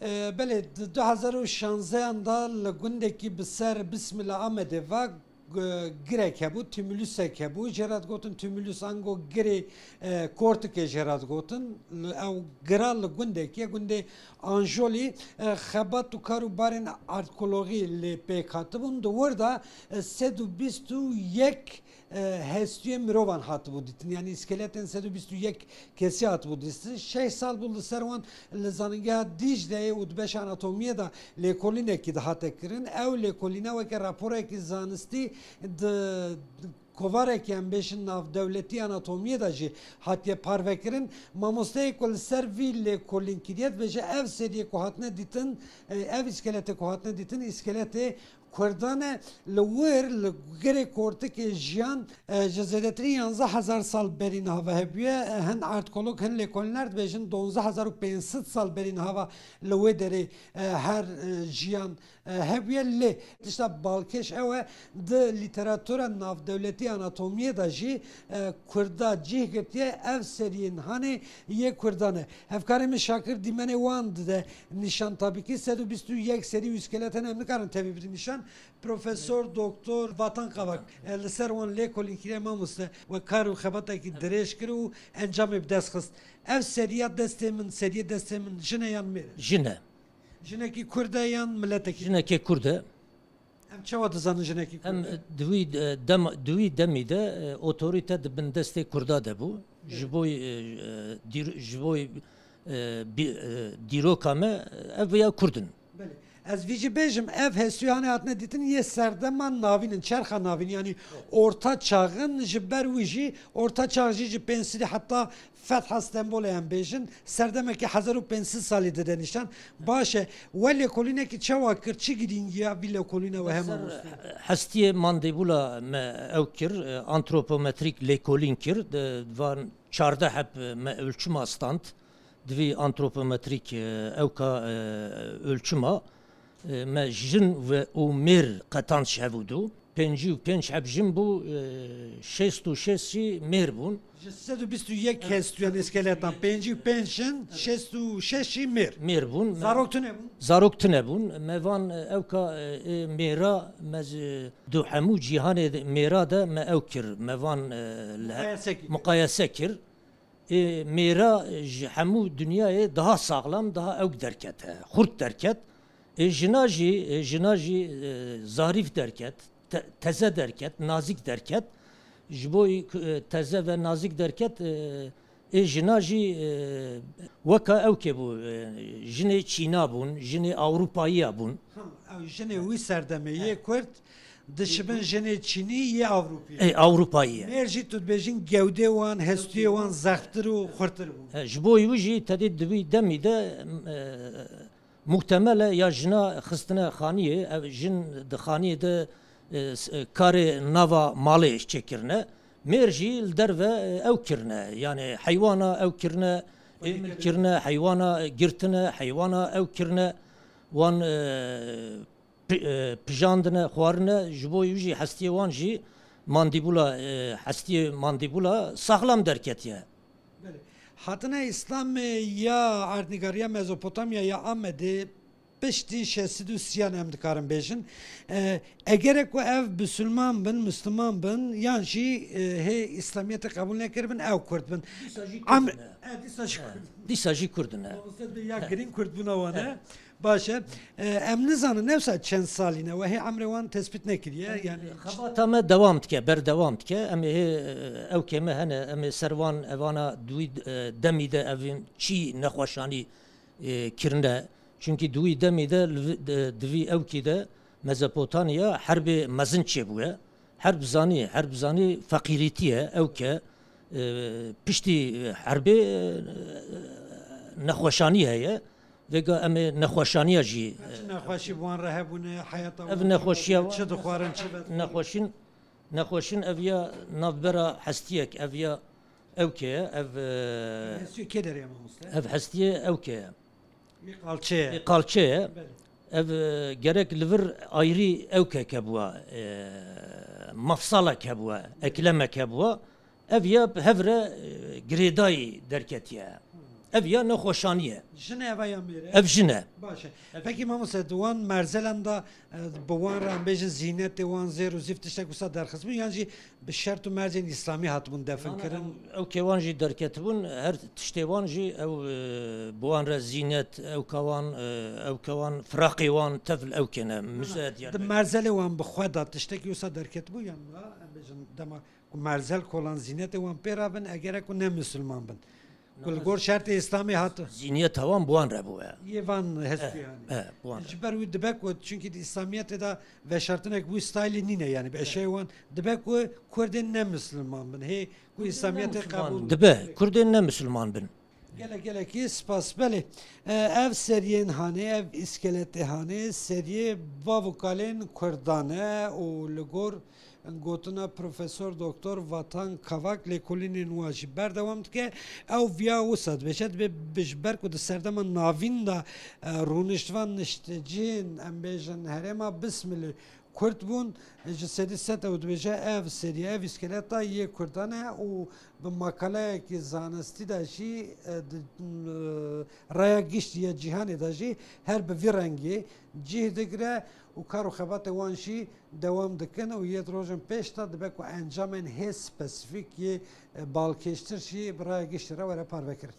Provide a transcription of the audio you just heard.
بله 2016 دا لگوندکی بسر بسم الله آمده و گره که بود تیمولوس که بود جرات گوتن تیمولوس انگو گره کورت که جرات گوتن او گرال لگوندکی گونده آنجولی خبات و کارو بارن آرکولوژی لپیکاتبون دوردا 121 هستیه مروان هات بودیتن یعنی اسکلتن 121 کسی هات بودیتن 6 سال بود سروان لزانگه دیجده و دبش آناتومیه دا لیکولینه کی ده هات کرن او لیکولینه و که راپوره کی زانستی د کواره که هم بیشن ناف دولتی آناتومیه دا جی هاتیه پارو کرن ماموسته کل سر وی لیکولین کریت بجه اف سریه که هاتنه دیتن اف اسکلته که هاتنه دیتن اسکلته کردان لور لگره کورته که جیان جزیرتری 11,000 سال برین هوا هبیه هن آرتکولوگ هن لیکولینر بیشن 12,500 سال برین هوا لوه داره هر جیان هبیه لی işte balkeş eve de literatüra nav devleti anatomiye da jî Kurda cih getiye ev seriyin hani ye Kurdanı hevkarimi şakir dimene wan de nişan tabii ki 121 seri iskeleten emni karın tabii nişan Profesör Doktor Vatan Kavak li wan lêkolîn kiriye mamoste ve karu xebatekî dirêj kir û encamê bi dest xist ev seriya destê min seriye destê min jine yan mêr Jine. jinekî Kurd e yan milletekî Jinekê Kurd e. em çawa dizanin jinekî Kurd Em duî demî de otorîte dibin destê Kurda de bû ji bo dîroka me ev ya Kurdin. Ez vici bejim ev hestiyane hatne ditin ye serdeman navinin çerxa navin yani orta çağın jiber vici orta çağ ji pensili hatta Fetha Stembole hem bejin serdemeki 1500 sali de denişan başe veli koline ki çava kırçı gidin ya veli koline ve hem Hestiye mandibula me evkir antropometrik lekolin kir van çarda hep me ölçüma stand dvi antropometrik evka ölçüma me jin ve umir qatan şevudu penci habjim bu 66 mer bun 121 hestiyan iskeletan penci penşin 66 mer bun zarok tune bun mevan evka mera mez du hamu cihane mera da me evkir mevan mukayesekir mera hamu dünyaya daha sağlam daha evk derket hurt derket jinaji zarif derket teze derket nazik derket jiboy teze ve nazik derket jinaji vaka evke bu jine Çina bun jine Avrupa'ya bun jine uy serdemeye Kurd dışbın jine Çin'i ye Avrupa'ya merji tutbejin gevde wan hestiye wan zaxtır u xurtır bu jiboy uji tedi dvi demi de muhtemelen ya jina xistine xaniye ev jin de xaniye de kare nava malı çekirne merji derve ev kirne yani hayvana ev kirne kirne hayvana girtine hayvana ev kirne wan pijandine xwarine jiboy uji hestiye wan ji mandibula hestiye mandibula sağlam derketiye Hatına İslam ya Arnigariya Mezopotamya ya Amedi pişti şesidu siyan emdikarin bejin egerek ve ev Müslüman bin yanşi he İslamiyet'i kabul nekirbin ev Kurd bin Disaji Kurdun ya girin Kurd buna wana Başa emnizanı nefsa çen saline ve he amrevan tespit nekiriye yani xabatame devam tike ber devam tike em ev keme hene em servan evana duy demide evin çi nexweşanî kirne çünkü duy demide dvi ev ki de Mezopotamya herbe mezin çebuye herb zani fakiritiye ev ke pişti herbe nexweşanî heye Vega em nexweşaniya jî nexweşî wan re hebûne hayata ev nexweşiya çi dixwarin çi nexweşin ev ya navbera hestiyek ev ya ew ke ev kê derê mamoste ev hestiye ew ke qalçe ev gerek li vir ayrî ew ke hebûa mafsalek hebûa eklemek hebûa ev ya hevre girêdayî derketiye ev ya nexweşaniye Jine ve ya mere. ev jine باشه فکر ما دوان مرزلن دا بوان را بیشتر زینت دوان زیر و زیفت تشک وسط درخواست بود یعنی به شرط و مرز اسلامی هاتمون دفن کردن ew kevan jî derketibûn her tiştêwan jî ew buwan re zînet ew kewan firaqê wan tevil ew kene müze د مرزل وان بخوا دا تشتکی وسط درکت بود یعنی بیشتر دما مرزل کلان زینت وان پیرابن اگر کو نه مسلمان بن کل گور شرط اسلامی هات zîniyet hewan buwan re bûye یه وان هست yani buwan جبر وی دبک و چونکی اسلامیت دا و شرطنک bu ستایل نینه yani به şey وان دبک و کردن نه مسلمان بن هی bu اسلامیت قبول dibe Kurdên ne Müslüman bin Gele ki spas beli. Ev seriyen hane, ev iskeleti hane, seriye vavukalen kurdane o ligor gotuna profesör doktor vatan kavak lekolinin waji berdevam ke ev via usad beşet be bejber ku de serdama navin da runişvan niştecin embejin herema bismillah Kurd bun sedi set ev dbeje ev seriye ev iskeleta ye kurdane o به مقاله که زانستی داشی رای گشتی جهانی داشی هر به ویرنگی جه دگره و کارو خبات وانشی دوام دکن و یه روزن پیش تا دبک و انجام هی سپسیفیک یه بالکشتر شی برای گشتی را وره پار بکرد